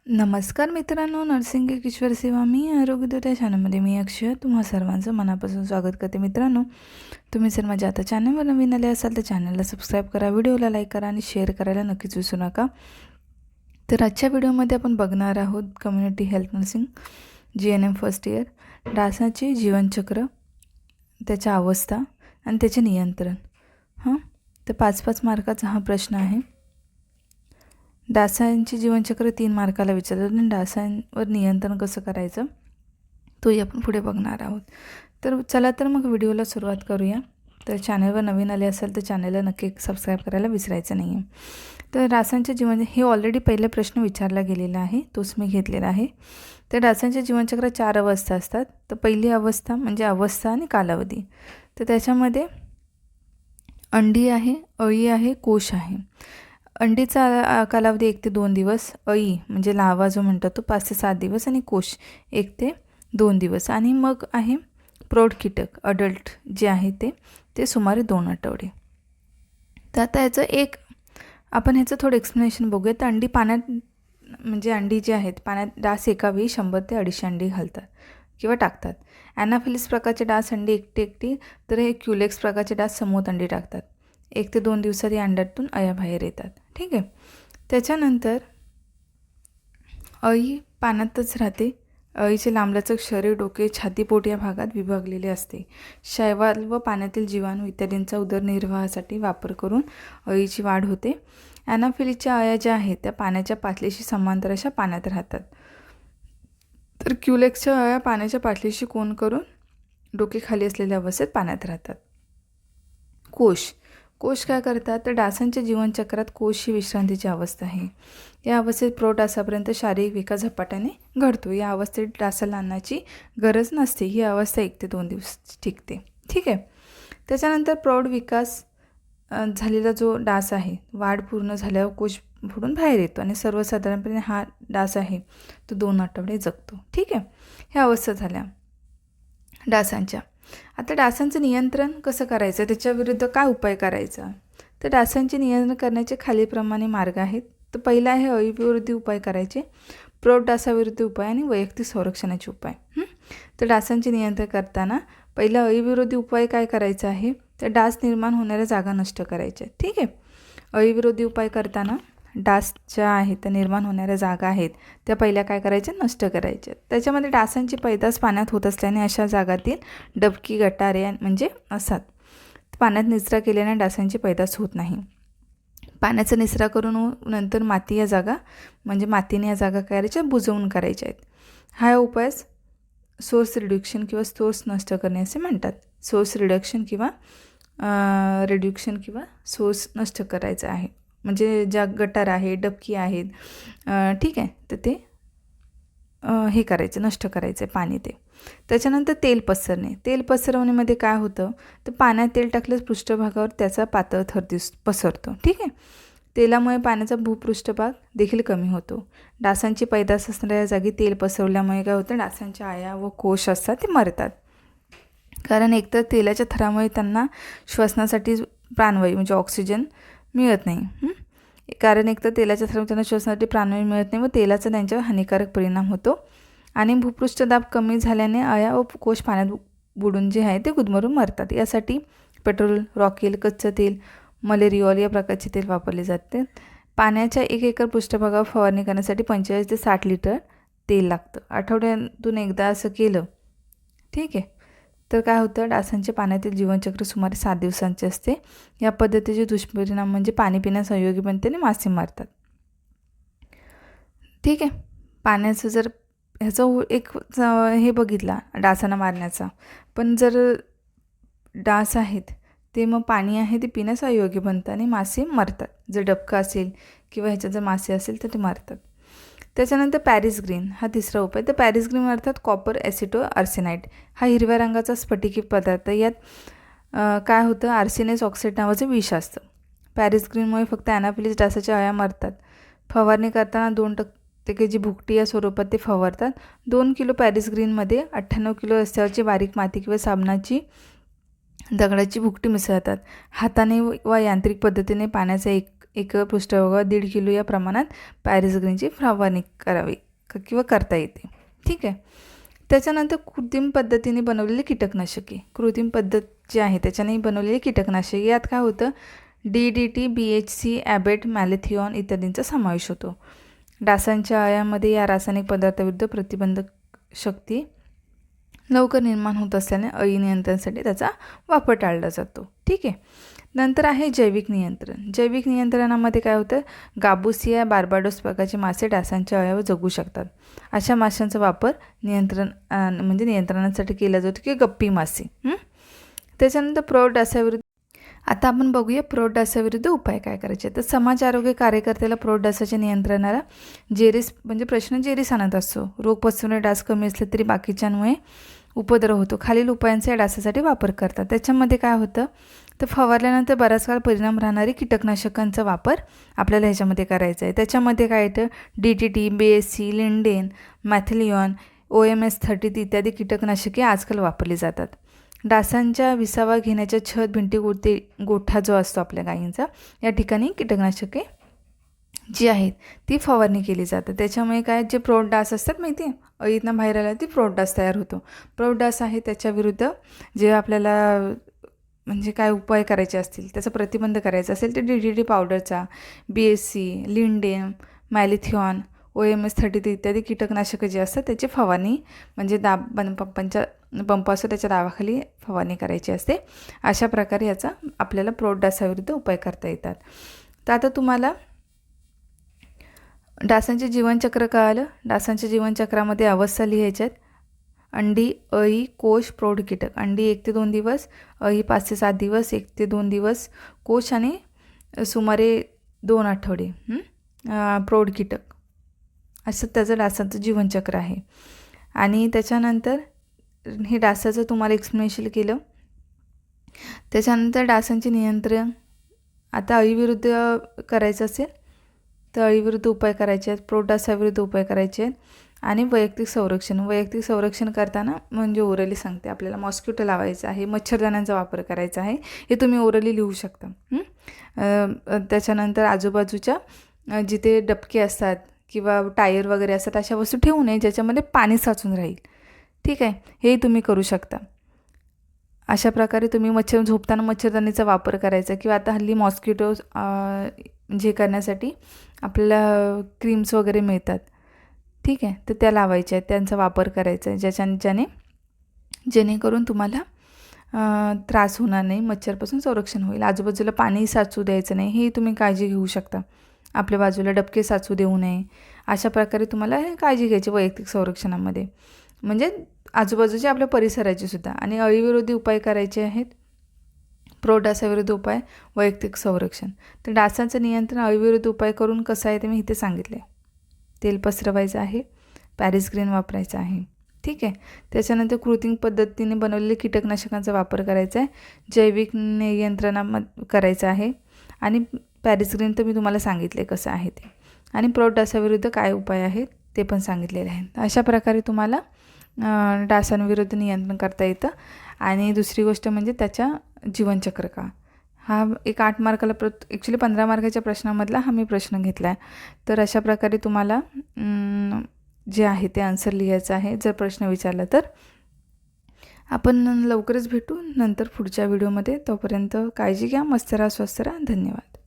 नमस्कार मित्रांनो, नर्सिंग एक ईश्वर सेवा मी आरोग्यदूत या चॅनलमध्ये मी अक्षय तुम्हा सर्वांचं मनापासून स्वागत करते. मित्रांनो, तुम्ही जर माझ्या आता चॅनलवर नवीन आले असाल तर चॅनलला सबस्क्राईब करा, व्हिडिओला लाईक करा आणि शेअर करायला नक्कीच विसरू नका. तर आजच्या व्हिडिओमध्ये आपण बघणार आहोत community health nursing GNM first year, डासाचे जीवनचक्र, त्याच्या अवस्था आणि त्याचे नियंत्रण. तर 5-5 मार्काचा हा प्रश्न आहे. डासांचे जीवनचक्र 3 मार्काला विचारलं आणि डासांवर नियंत्रण कसं करायचं तोही आपण पुढे बघणार आहोत. तर चला तर मग व्हिडिओला सुरुवात करूया. तर चॅनलवर नवीन आले असाल तर चॅनलला नक्की सबस्क्राईब करायला विसरायचं नाही आहे. तर डासांचे जीवन हे ऑलरेडी पहिला प्रश्न विचारला गेलेला आहे, तोच मी घेतलेला आहे. तर डासांच्या जीवनचक्रात 4 अवस्था असतात. तर पहिली अवस्था म्हणजे अवस्था आणि कालावधी. तर त्याच्यामध्ये अंडी आहे, अळी आहे, कोश आहे. अंडीचा कालावधी 1 ते 2 दिवस, अळी म्हणजे लावा जो म्हणतात तो 5 ते 7 दिवस आणि कोश 1 ते 2 दिवस आणि मग आहे प्रौढ कीटक अडल्ट जे आहे ते सुमारे 2 आठवडे. तर आता आपण ह्याचं थोडं एक्सप्लेनेशन बघूया. तर अंडी पाण्यात म्हणजे अंडी जी आहेत पाण्यात डास एकावेळी 100 ते 150 अंडी घालतात किंवा टाकतात. ॲनाफिलिस प्रकारचे डास अंडी एकटी तर हे क्युलेक्स प्रकारचे डास समूहात अंडी टाकतात. 1 ते 2 दिवसात या अंड्यातून अळ्या बाहेर येतात. ठीक आहे. त्याच्यानंतर अळी पाण्यातच राहते. अळीचे लांबलचक शरीर, डोके, छातीपोट या भागात विभागलेले असते. शैवाल व पाण्यातील जीवाणू इत्यादींचा उदरनिर्वाहासाठी वापर करून अळीची वाढ होते. ॲनाफिलिसच्या अळ्या ज्या आहेत त्या पाण्याच्या पातळीशी समांतर अशा पाण्यात राहतात. तर क्युलेक्सच्या अळ्या पाण्याच्या पातळीशी कोन करून डोके खाली असलेल्या अवस्थेत पाण्यात राहतात. कोश काय करतात तर डासांच्या जीवनचक्रात कोश ही विश्रांतीची अवस्था आहे. या अवस्थेत प्रौढ डासापर्यंत शारीरिक विकास झपाट्याने घडतो. या अवस्थेत डासाला अन्नाची गरज नसते. ही अवस्था 1 ते 2 दिवस टिकते. ठीक आहे. त्याच्यानंतर प्रौढ विकास झालेला जो डास आहे, वाढ पूर्ण झाल्यावर कोश फोडून बाहेर येतो आणि सर्वसाधारणपणे हा डास आहे तो 2 आठवडे जगतो. ठीक आहे. ह्या अवस्था झाल्या डासांच्या. आता डासांचं नियंत्रण कसं करायचं, त्याच्याविरुद्ध काय उपाय करायचा. तर डासांचे नियंत्रण करण्याचे खालीलप्रमाणे मार्ग आहेत. तर पहिला आहे अळीविरोधी उपाय करायचे, प्रौढ डासाविरुद्ध उपाय आणि वैयक्तिक संरक्षणाचे उपाय. तर डासांचे नियंत्रण करताना पहिला अळीविरोधी उपाय काय करायचा आहे तर डास निर्माण होणाऱ्या जागा नष्ट करायच्या. ठीक आहे. अळीविरोधी उपाय करताना डास ज्या आहेत त्या निर्माण होणाऱ्या जागा आहेत त्या पहिल्या काय करायच्या, नष्ट करायच्या. त्याच्यामध्ये डासांची पैदास पाण्यात होत असल्याने अशा जागातील डबकी, गटारे म्हणजे असतात. पाण्यात निचरा केल्याने डासांची पैदास होत नाही. पाण्याचा निचरा करून नंतर मातीने या जागा करायच्या, बुजवून करायच्या आहेत. हा उपाय सोर्स रिड्युक्शन किंवा सोर्स नष्ट करणे असे म्हणतात. सोर्स रिडक्शन किंवा सोर्स नष्ट करायचं आहे. म्हणजे ज्या गटार आहे, डबकी आहेत, ठीक आहे, तर ते हे करायचं, नष्ट करायचं आहे पाणी ते. त्याच्यानंतर तेल पसरवण्यामध्ये काय होतं तर पाण्यात तेल टाकल्यास पृष्ठभागावर त्याचा पातळ थर पसरतो. ठीक आहे. तेलामुळे पाण्याचा भूपृष्ठभाग देखील कमी होतो. डासांची पैदास असणाऱ्या जागी तेल पसरवल्यामुळे काय होतं, डासांच्या अळ्या व कोश असतात ते मरतात. कारण एकतर तेलाच्या थरामुळे त्यांना श्वसनासाठी प्राणवायू म्हणजे ऑक्सिजन मिळत नाही. कारण एकतर तेलाच्या थरामुळे त्यांना श्वसनासाठी प्राणवायू मिळत नाही व तेलाचा त्यांच्यावर हानिकारक परिणाम होतो. आणि भूपृष्ठदाब कमी झाल्याने अळ्या व कोश पाण्यात बुडून जे आहे ते गुदमरून मरतात. यासाठी पेट्रोल, रॉकेल, कच्चं तेल, मलेरिओल या प्रकारचे तेल वापरले जाते. पाण्याच्या 1 एकर पृष्ठभागावर फवारणी करण्यासाठी 45 ते 60 लिटर तेल लागतं. आठवड्यातून एकदा असं केलं, ठीक आहे, तर काय होतं, डासांचे पाण्यातील जीवनचक्र सुमारे 7 दिवसांचे असते. या पद्धतीचे दुष्परिणाम म्हणजे पाणी पिण्यासंयोगी बनते आणि मासे मारतात. ठीक आहे. पाण्याचं जर ह्याचा एक हे बघितला डासांना मारण्याचा, पण जर डास आहेत ते मग पाणी आहे ते पिण्यास अयोग्य बनतं आणि मासे मरतात. जर डबका असेल किंवा ह्याच्यात जर मासे असेल तर ते मारतात. त्याच्यानंतर पॅरिस ग्रीन हा तिसरा उपाय. तर पॅरिस ग्रीन अर्थात कॉपर ॲसिटो आर्सेनाइड हा हिरव्या रंगाचा स्फटिकी पदार्थ. यात काय होतं, आर्सेनस ऑक्साईड नावाचं विष असतं. पॅरिस ग्रीनमुळे फक्त ॲनाफिलिस डासाच्या अळ्या मरतात. फवारणी करताना 2% जी भुकटी या स्वरूपात ते फवारतात. 2 किलो पॅरिस ग्रीनमध्ये 98 किलो रस्त्यावरची बारीक माती किंवा साबणाची दगडाची भुकटी मिसळतात. हाताने व यांत्रिक पद्धतीने पाण्याचा एक पृष्ठभागावर 1.5 किलो या प्रमाणात पॅरिस ग्रीनची फवारणी करावी किंवा करता येते. ठीक आहे. त्याच्यानंतर कृत्रिम पद्धतीने बनवलेली कीटकनाशके. कृत्रिम पद्धत जी आहे त्याच्याने बनवलेली कीटकनाशके, यात काय होतं, DDT, BHC, ॲबेट, मॅलेथिऑन इत्यादींचा समावेश होतो. डासांच्या अळ्यांमध्ये या रासायनिक पदार्थाविरुद्ध प्रतिबंधक शक्ती लवकर निर्माण होत असल्याने अळी नियंत्रणासाठी त्याचा वापर टाळला जातो. ठीक आहे. नंतर आहे जैविक नियंत्रण. जैविक नियंत्रणामध्ये काय होतं, गाबुसिया, बार्बाडोस प्रकारचे मासे डासांच्या अळ्यावर जगू शकतात. अशा माशांचा वापर नियंत्रणासाठी केला जातो की गप्पी मासे. त्याच्यानंतर प्रौढ डासाविरुद्ध आता आपण बघूया प्रौढ डासाविरुद्ध उपाय काय करायचे. तर समाज आरोग्य कार्यकर्त्याला प्रौढ डासाच्या नियंत्रणाला प्रश्न जेरीस आणत असतो. रोग पसरवणारे डास कमी असले तरी बाकीच्यांमुळे उपद्रव होतो. खालील उपायांचा या डासासाठी वापर करतात. त्याच्यामध्ये काय होतं, तर फवारल्यानंतर बराच काळ परिणाम राहणारी कीटकनाशकांचा वापर आपल्याला ह्याच्यामध्ये करायचा आहे. त्याच्यामध्ये काय येतं, DDT, BHC, लिंडेन, मॅथिलिऑन, OMS-30 इत्यादी कीटकनाशके आजकाल वापरली जातात. डासांच्या विसावा घेण्याच्या छत, भिंती, गोठा जो असतो आपल्या गायींचा, या ठिकाणी कीटकनाशके जी आहेत ती फवारणी केली जाते. त्याच्यामुळे काय, जे प्रौढ डास असतात माहिती आहे, अळीतनं बाहेर आला ती प्रौढ डास तयार होतो. प्रौढ डास आहे त्याच्याविरुद्ध जे आपल्याला काय उपाय करायचे असतील, त्याचा प्रतिबंध करायचा असेल तर DDT पावडरचा, BHC, लिंडेन, मॅलेथिऑन, OMS-30 इत्यादी कीटकनाशकं जे असतात त्याची फवारणी पंप असतो त्याच्या दाबाखाली फवारणी करायची असते. अशा प्रकारे याचा आपल्याला प्रौढ डासाविरुद्ध उपाय करता येतात. तर आता तुम्हाला डासांचे जीवनचक्र कळालं. डासांच्या जीवनचक्रामध्ये अवस्था लिहायच्यात. अंडी, अळी, कोश, प्रौढ कीटक. अंडी 1 ते 2 दिवस, अळी 5 ते 7 दिवस, 1 ते 2 दिवस, कोश आणि सुमारे 2 आठवडे प्रौढ कीटक. असं त्याचं डासांचं जीवनचक्र आहे. आणि त्याच्यानंतर हे डासाचं तुम्हाला एक्सप्लेनेशन केलं. त्याच्यानंतर डासांचे नियंत्रण. आता अळीविरुद्ध करायचं असेल तर अळीविरुद्ध उपाय करायचे आहेत, प्रौढ डासाविरुद्ध उपाय करायचे आहेत. आणि वैयक्तिक संरक्षण करताना ओरली सांगते, आपल्याला मॉस्किटो लावायचं आहे, मच्छरदाण्यांचा वापर करायचा आहे. हे तुम्ही ओरली लिहू शकता. त्याच्यानंतर आजूबाजूच्या जिथे डबके असतात किंवा टायर वगैरे असतात अशा वस्तू ठेवू नये ज्याच्यामध्ये पाणी साचून राहील. ठीक आहे, हे तुम्ही करू शकता. अशा प्रकारे तुम्ही झोपताना मच्छरदाणीचा वापर करायचा. किंवा आता हल्ली मॉस्किटो करण्यासाठी आपल्याला क्रीम्स वगैरे मिळतात. ठीक आहे, तर त्या लावायच्या आहेत, त्यांचा वापर करायचा आहे, जेणेकरून तुम्हाला त्रास होणार नाही, मच्छरपासून संरक्षण होईल. आजूबाजूला पाणी साचू द्यायचं नाही, ही तुम्ही काळजी घेऊ शकता. आपल्या बाजूला डबके साचू देऊ नये. अशा प्रकारे तुम्हाला काळजी घ्यायची वैयक्तिक संरक्षणामध्ये, आजूबाजूच्या आपल्या परिसराची सुद्धा. आणि अळीविरोधी उपाय करायचे आहेत. प्रौढ डासाविरुद्ध उपाय, वैयक्तिक संरक्षण. तर डासांचं नियंत्रण अळीविरुद्ध उपाय करून कसं आहे ते मी इथे सांगितलं आहे. तेल पसरवायचं आहे, पॅरिस ग्रीन वापरायचं आहे. ठीक आहे. त्याच्यानंतर कृत्रिम पद्धतीने बनवलेले कीटकनाशकांचा वापर करायचा आहे, जैविक नियंत्रणामध्ये करायचं आहे. आणि पॅरिस ग्रीन तर मी तुम्हाला सांगितले कसं आहे ते. आणि प्रौढ डासाविरुद्ध काय उपाय आहेत ते पण सांगितलेले आहेत. अशा प्रकारे तुम्हाला डासांविरुद्ध नियंत्रण करता येतं. आणि दुसरी गोष्ट म्हणजे त्याच्या जीवनचक्र का, हा एक 8 मार्काला ॲक्च्युली 15 मार्काच्या प्रश्नामधला हा मी प्रश्न घेतला आहे. तर अशा प्रकारे तुम्हाला जे आहे ते आन्सर लिहायचं आहे. जर प्रश्न विचारला तर आपण लवकरच भेटू नंतर पुढच्या व्हिडिओमध्ये. तोपर्यंत काळजी घ्या, मस्त राहा, स्वस्थ राहा. धन्यवाद.